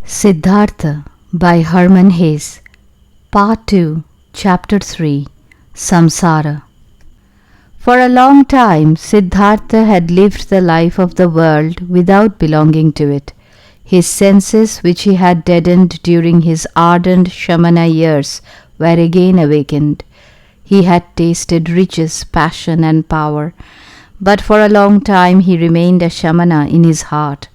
Siddhartha by Hermann Hesse, Part 2, Chapter 3, Samsara. For a long time, Siddhartha had lived the life of the world without belonging to it. His senses, which he had deadened during his ardent Shamana years, were again awakened. He had tasted riches, passion, and power, but for a long time he remained a Shamana in his heart.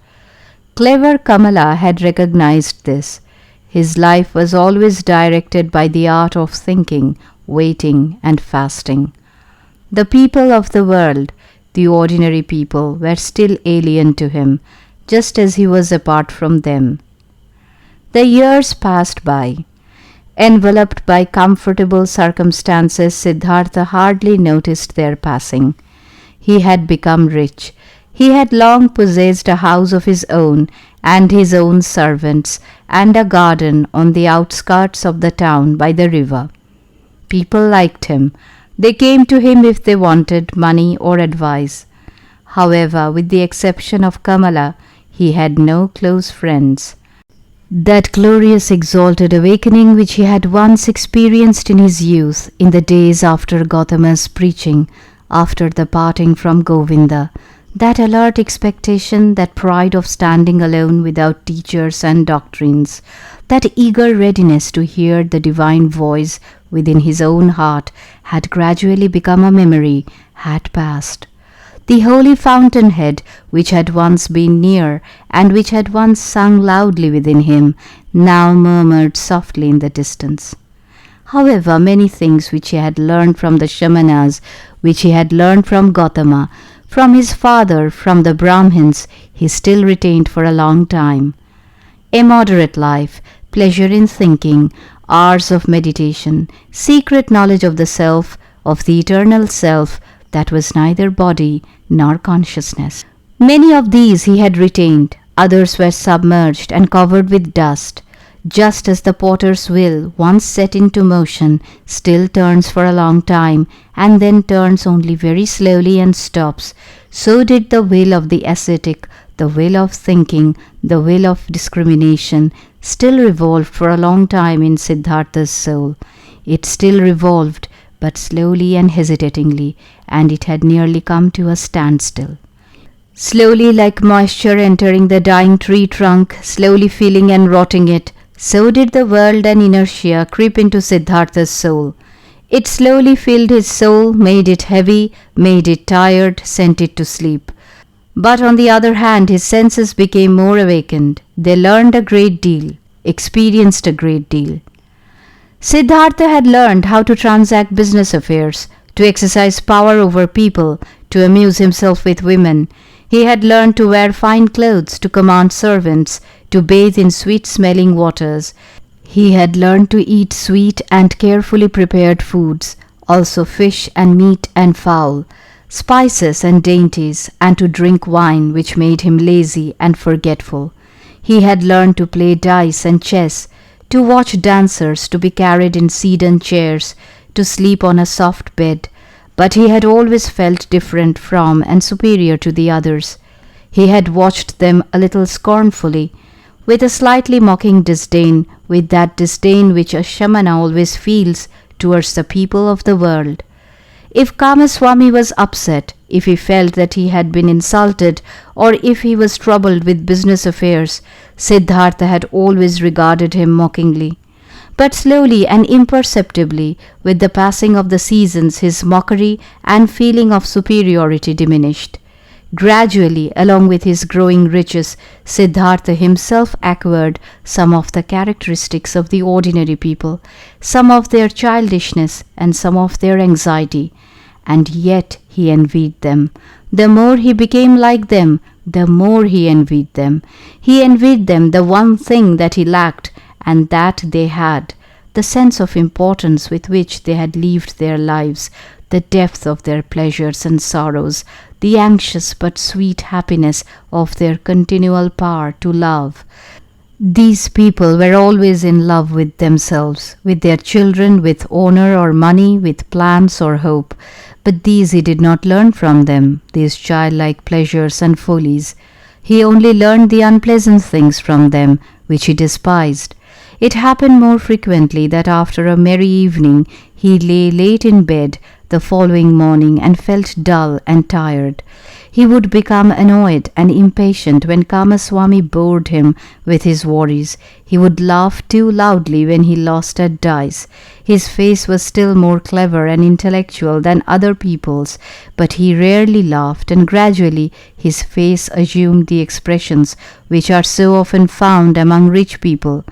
Clever Kamala had recognized this. His life was always directed by the art of thinking, waiting, and fasting. The people of the world, the ordinary people, were still alien to him, just as he was apart from them. The years passed by. Enveloped by comfortable circumstances, Siddhartha hardly noticed their passing. He had become rich. He had long possessed a house of his own and his own servants and a garden on the outskirts of the town by the river. People liked him. They came to him if they wanted money or advice. However, with the exception of Kamala, he had no close friends. That glorious exalted awakening which he had once experienced in his youth, in the days after Gautama's preaching, after the parting from Govinda, that alert expectation, that pride of standing alone without teachers and doctrines, that eager readiness to hear the divine voice within his own heart had gradually become a memory, had passed. The holy fountainhead, which had once been near and which had once sung loudly within him, now murmured softly in the distance. However, many things which he had learned from the Shamanas, which he had learned from Gautama, from his father, from the Brahmins, he still retained for a long time. A moderate life, pleasure in thinking, hours of meditation, secret knowledge of the self, of the eternal self, that was neither body nor consciousness. Many of these he had retained, others were submerged and covered with dust. Just as the potter's wheel, once set into motion, still turns for a long time and then turns only very slowly and stops, so did the will of the ascetic, the will of thinking, the will of discrimination, still revolve for a long time in Siddhartha's soul. It still revolved, but slowly and hesitatingly, and it had nearly come to a standstill. Slowly, like moisture entering the dying tree trunk, slowly filling and rotting it, so did the world and inertia creep into Siddhartha's soul. It slowly filled his soul, made it heavy, made it tired, sent it to sleep. But on the other hand, his senses became more awakened. They learned a great deal, experienced a great deal. Siddhartha had learned how to transact business affairs, to exercise power over people, to amuse himself with women. He had learned to wear fine clothes, to command servants, to bathe in sweet-smelling waters. He had learned to eat sweet and carefully prepared foods, also fish and meat and fowl, spices and dainties, and to drink wine which made him lazy and forgetful. He had learned to play dice and chess, to watch dancers, to be carried in sedan chairs, to sleep on a soft bed, but he had always felt different from and superior to the others. He had watched them a little scornfully, with a slightly mocking disdain, with that disdain which a Shamana always feels towards the people of the world. If Kamaswami was upset, if he felt that he had been insulted, or if he was troubled with business affairs, Siddhartha had always regarded him mockingly. But slowly and imperceptibly, with the passing of the seasons, his mockery and feeling of superiority diminished. Gradually, along with his growing riches, Siddhartha himself acquired some of the characteristics of the ordinary people, some of their childishness and some of their anxiety. And yet he envied them. The more he became like them, the more he envied them. He envied them the one thing that he lacked, and that they had, the sense of importance with which they had lived their lives, the depth of their pleasures and sorrows, the anxious but sweet happiness of their continual power to love. These people were always in love with themselves, with their children, with honor or money, with plans or hope. But these he did not learn from them, these childlike pleasures and follies. He only learned the unpleasant things from them, which he despised. It happened more frequently that after a merry evening he lay late in bed the following morning and felt dull and tired. He would become annoyed and impatient when Kamaswami bored him with his worries. He would laugh too loudly when he lost at dice. His face was still more clever and intellectual than other people's, but he rarely laughed, and gradually his face assumed the expressions which are so often found among rich people.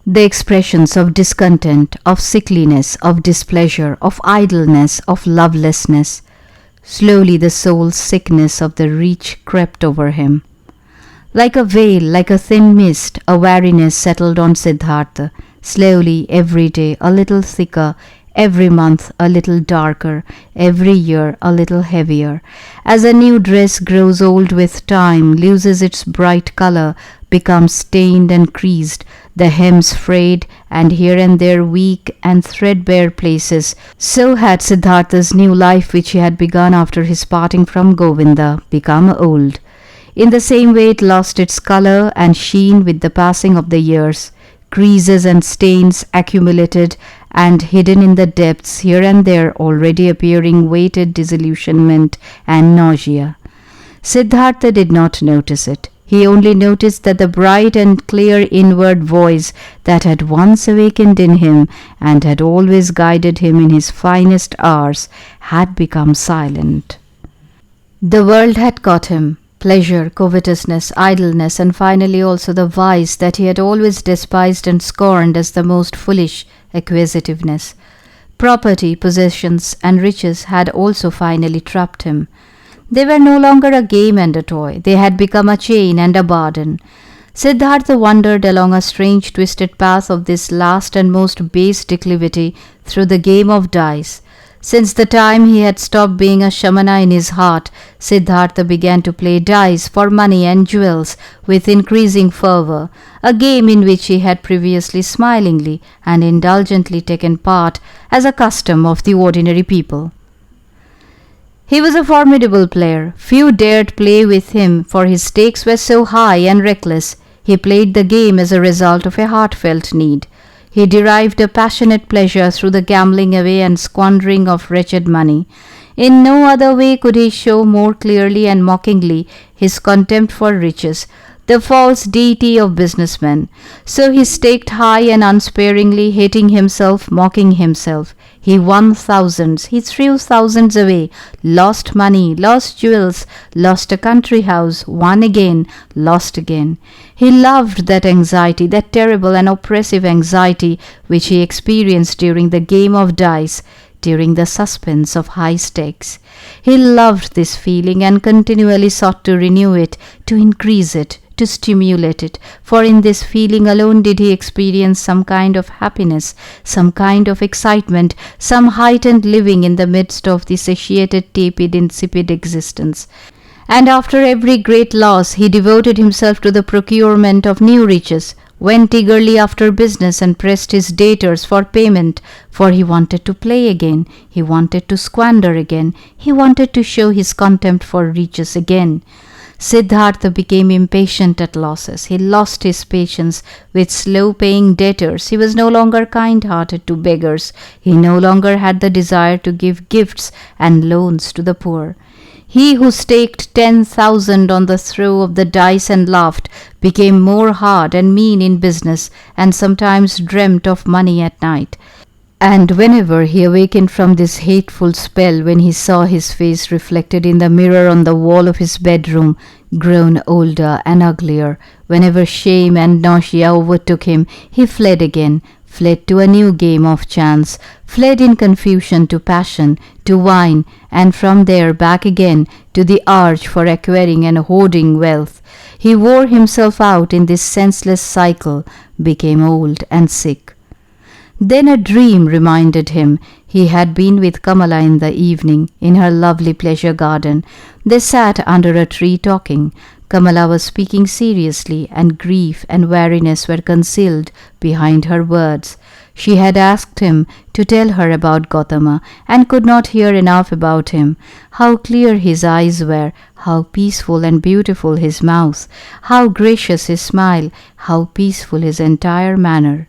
The expressions of discontent, of sickliness, of displeasure, of idleness, of lovelessness. Slowly the soul's sickness of the rich crept over him. Like a veil, like a thin mist, a weariness settled on Siddhartha. Slowly, every day, a little thicker, every month a little darker, every year a little heavier. As a new dress grows old with time, loses its bright color, becomes stained and creased, the hems frayed, and here and there weak and threadbare places, so had Siddhartha's new life, which he had begun after his parting from Govinda, become old. In the same way it lost its color and sheen with the passing of the years. Creases and stains accumulated and hidden in the depths, here and there already appearing weighted disillusionment and nausea. Siddhartha did not notice it. He only noticed that the bright and clear inward voice that had once awakened in him and had always guided him in his finest hours had become silent. The world had caught him. Pleasure, covetousness, idleness, and finally also the vice that he had always despised and scorned as the most foolish, acquisitiveness. Property, possessions, and riches had also finally trapped him. They were no longer a game and a toy. They had become a chain and a burden. Siddhartha wandered along a strange twisted path of this last and most base declivity through the game of dice. Since the time he had stopped being a shamana in his heart, Siddhartha began to play dice for money and jewels with increasing fervor, a game in which he had previously smilingly and indulgently taken part as a custom of the ordinary people. He was a formidable player. Few dared play with him, for his stakes were so high and reckless. He played the game as a result of a heartfelt need. He derived a passionate pleasure through the gambling away and squandering of wretched money. In no other way could he show more clearly and mockingly his contempt for riches, the false deity of businessmen. So he staked high and unsparingly, hating himself, mocking himself. He won thousands, he threw thousands away, lost money, lost jewels, lost a country house, won again, lost again. He loved that anxiety, that terrible and oppressive anxiety which he experienced during the game of dice, during the suspense of high stakes. He loved this feeling and continually sought to renew it, to increase it, to stimulate it, for in this feeling alone did he experience some kind of happiness, some kind of excitement, some heightened living in the midst of the satiated, tepid, insipid existence. And after every great loss he devoted himself to the procurement of new riches, went eagerly after business and pressed his debtors for payment, for he wanted to play again, he wanted to squander again, he wanted to show his contempt for riches again. Siddhartha became impatient at losses. He lost his patience with slow-paying debtors. He was no longer kind-hearted to beggars. He no longer had the desire to give gifts and loans to the poor. He who staked 10,000 on the throw of the dice and laughed became more hard and mean in business and sometimes dreamt of money at night. And whenever he awakened from this hateful spell, when he saw his face reflected in the mirror on the wall of his bedroom, grown older and uglier, whenever shame and nausea overtook him, he fled again, fled to a new game of chance, fled in confusion to passion, to wine, and from there back again to the urge for acquiring and hoarding wealth. He wore himself out in this senseless cycle, became old and sick. Then a dream reminded him he had been with Kamala in the evening in her lovely pleasure garden. They sat under a tree talking. Kamala was speaking seriously, and grief and weariness were concealed behind her words. She had asked him to tell her about Gautama, and could not hear enough about him. How clear his eyes were, how peaceful and beautiful his mouth, how gracious his smile, how peaceful his entire manner.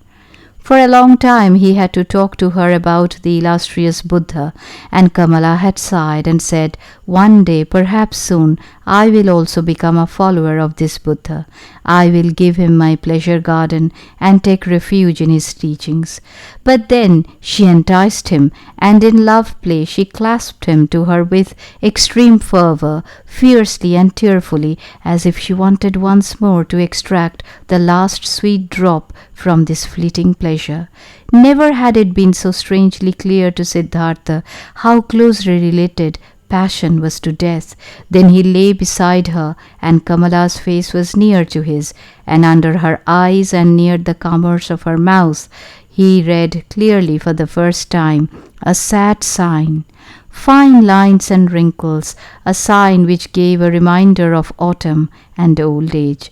For a long time he had to talk to her about the illustrious Buddha, and Kamala had sighed and said, "One day, perhaps soon, I will also become a follower of this Buddha. I will give him my pleasure garden and take refuge in his teachings." But then she enticed him, and in love play she clasped him to her with extreme fervour, fiercely and tearfully, as if she wanted once more to extract the last sweet drop from this fleeting pleasure. Never had it been so strangely clear to Siddhartha how closely related passion was to death. Then he lay beside her, and Kamala's face was near to his, and under her eyes and near the corners of her mouth he read clearly for the first time a sad sign, fine lines and wrinkles, a sign which gave a reminder of autumn and old age.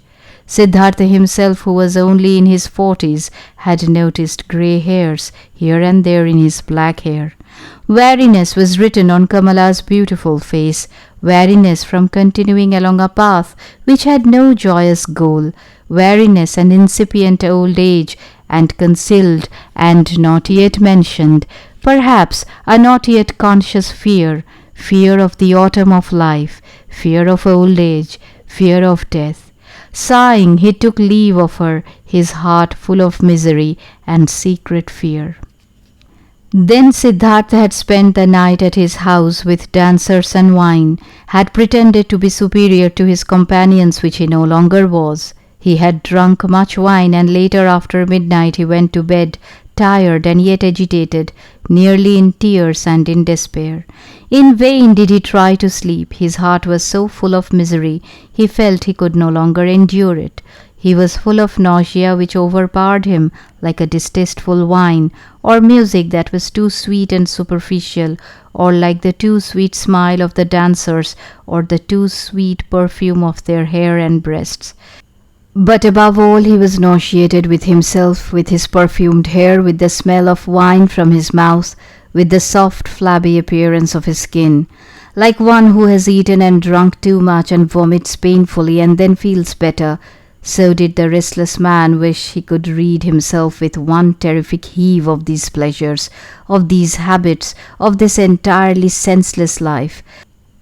Siddhartha himself, who was only in his 40s, had noticed grey hairs here and there in his black hair. Weariness was written on Kamala's beautiful face, weariness from continuing along a path which had no joyous goal, weariness and incipient old age, and concealed and not yet mentioned, perhaps a not yet conscious fear, fear of the autumn of life, fear of old age, fear of death. Sighing, he took leave of her, his heart full of misery and secret fear. Then Siddhartha had spent the night at his house with dancers and wine, had pretended to be superior to his companions, which he no longer was. He had drunk much wine, and later after midnight he went to bed, tired and yet agitated, nearly in tears and in despair. In vain did he try to sleep. His heart was so full of misery, he felt he could no longer endure it. He was full of nausea which overpowered him like a distasteful wine, or music that was too sweet and superficial, or like the too sweet smile of the dancers, or the too sweet perfume of their hair and breasts. But above all he was nauseated with himself, with his perfumed hair, with the smell of wine from his mouth, with the soft flabby appearance of his skin. Like one who has eaten and drunk too much and vomits painfully and then feels better, so did the restless man wish he could rid himself with one terrific heave of these pleasures, of these habits, of this entirely senseless life.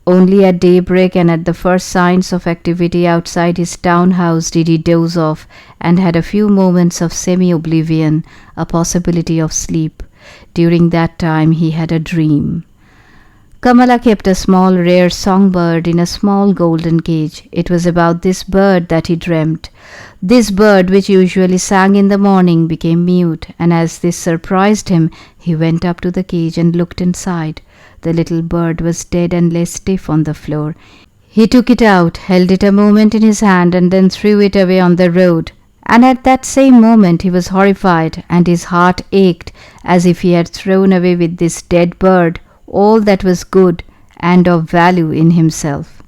Only at daybreak and at the first signs of activity outside his town house did he doze off, and had a few moments of semi-oblivion, a possibility of sleep. During that time he had a dream. Kamala kept a small rare songbird in a small golden cage. It was about this bird that he dreamt. This bird, which usually sang in the morning, became mute, and as this surprised him, he went up to the cage and looked inside. The little bird was dead and lay stiff on the floor. He took it out, held it a moment in his hand, and then threw it away on the road. And at that same moment he was horrified, and his heart ached, as if he had thrown away with this dead bird all that was good and of value in himself.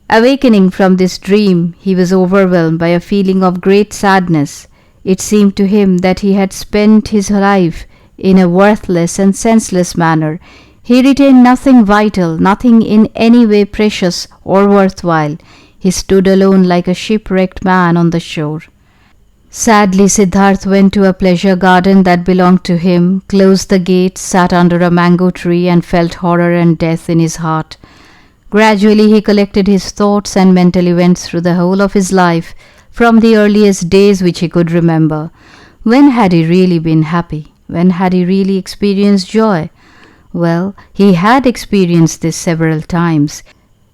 Awakening from this dream, he was overwhelmed by a feeling of great sadness. It seemed to him that he had spent his life in a worthless and senseless manner. He retained nothing vital, nothing in any way precious or worthwhile. He stood alone like a shipwrecked man on the shore. Sadly, Siddhartha went to a pleasure garden that belonged to him, closed the gates, sat under a mango tree, and felt horror and death in his heart. Gradually he collected his thoughts and mentally went through the whole of his life, from the earliest days which he could remember. When had he really been happy? When had he really experienced joy? Well, he had experienced this several times.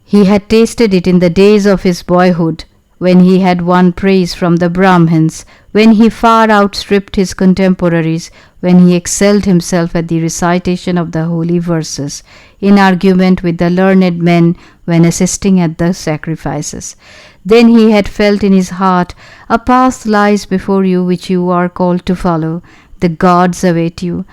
He had tasted it in the days of his boyhood, when he had won praise from the Brahmins, when he far outstripped his contemporaries, when he excelled himself at the recitation of the holy verses, in argument with the learned men, when assisting at the sacrifices. Then he had felt in his heart, "A path lies before you which you are called to follow. The gods await you."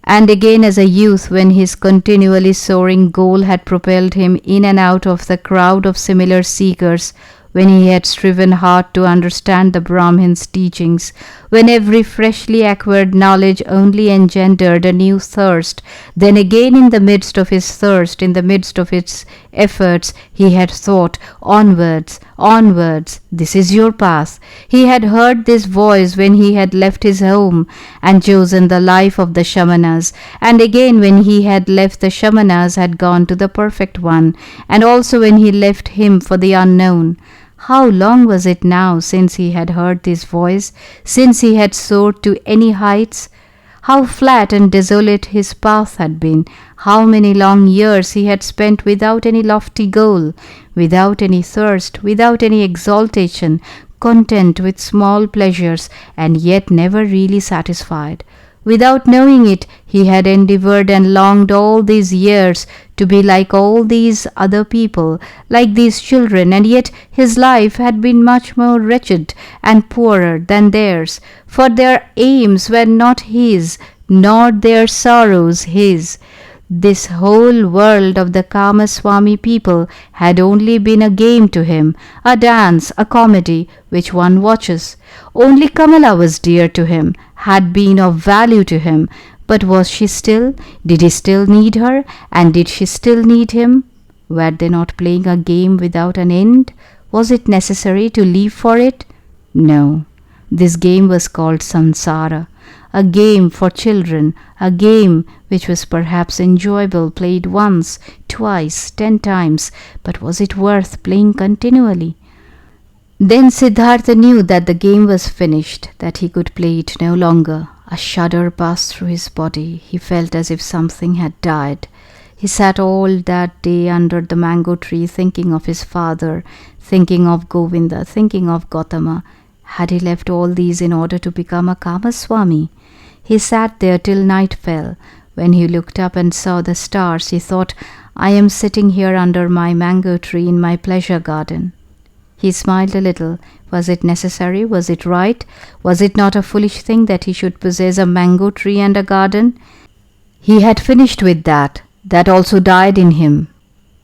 And again as a youth, when his continually soaring goal had propelled him in and out of the crowd of similar seekers, when he had striven hard to understand the Brahmin's teachings, when every freshly acquired knowledge only engendered a new thirst, then again in the midst of his thirst, in the midst of its efforts, he had thought, onwards, onwards, this is your path. He had heard this voice when he had left his home and chosen the life of the Shamanas, and again when he had left the Shamanas had gone to the perfect one, and also when he left him for the unknown. How long was it now since he had heard this voice, since he had soared to any heights? How flat and desolate his path had been, how many long years he had spent without any lofty goal, without any thirst, without any exaltation, content with small pleasures, and yet never really satisfied. Without knowing it, he had endeavored and longed all these years to be like all these other people, like these children, and yet his life had been much more wretched and poorer than theirs, for their aims were not his, nor their sorrows his. This whole world of the Kamaswami people had only been a game to him, a dance, a comedy, which one watches. Only Kamala was dear to him, had been of value to him, but was she still? Did he still need her? And did she still need him? Were they not playing a game without an end? Was it necessary to live for it? No. This game was called samsara, a game for children, a game which was perhaps enjoyable played once, twice, 10 times, but was it worth playing continually? Then Siddhartha knew that the game was finished, that he could play it no longer. A shudder passed through his body. He felt as if something had died. He sat all that day under the mango tree thinking of his father, thinking of Govinda, thinking of Gautama. Had he left all these in order to become a Kamaswami? He sat there till night fell. When he looked up and saw the stars, he thought, I am sitting here under my mango tree in my pleasure garden. He smiled a little. Was it necessary? Was it right? Was it not a foolish thing that he should possess a mango tree and a garden? He had finished with that. That also died in him.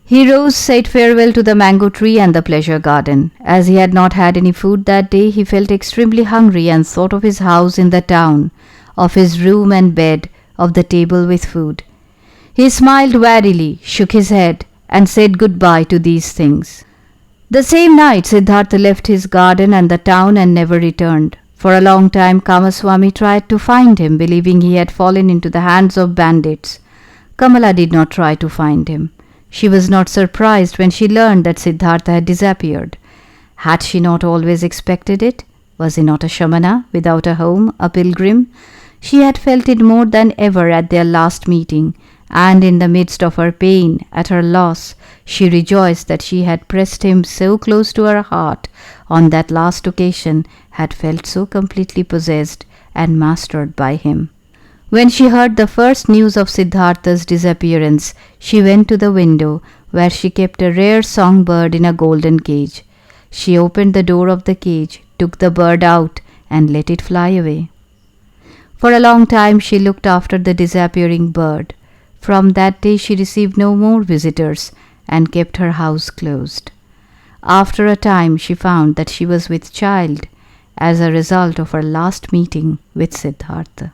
He rose, said farewell to the mango tree and the pleasure garden. As he had not had any food that day, he felt extremely hungry and thought of his house in the town, of his room and bed, of the table with food. He smiled wearily, shook his head, and said goodbye to these things. The same night Siddhartha left his garden and the town and never returned. For a long time Kamaswami tried to find him, believing he had fallen into the hands of bandits. Kamala did not try to find him. She was not surprised when she learned that Siddhartha had disappeared. Had she not always expected it? Was he not a Shamana, without a home, a pilgrim? She had felt it more than ever at their last meeting, and in the midst of her pain at her loss, she rejoiced that she had pressed him so close to her heart on that last occasion, had felt so completely possessed and mastered by him. When she heard the first news of Siddhartha's disappearance, she went to the window where she kept a rare songbird in a golden cage. She opened the door of the cage, took the bird out, and let it fly away. For a long time she looked after the disappearing bird. From that day she received no more visitors and kept her house closed. After a time she found that she was with child as a result of her last meeting with Siddhartha.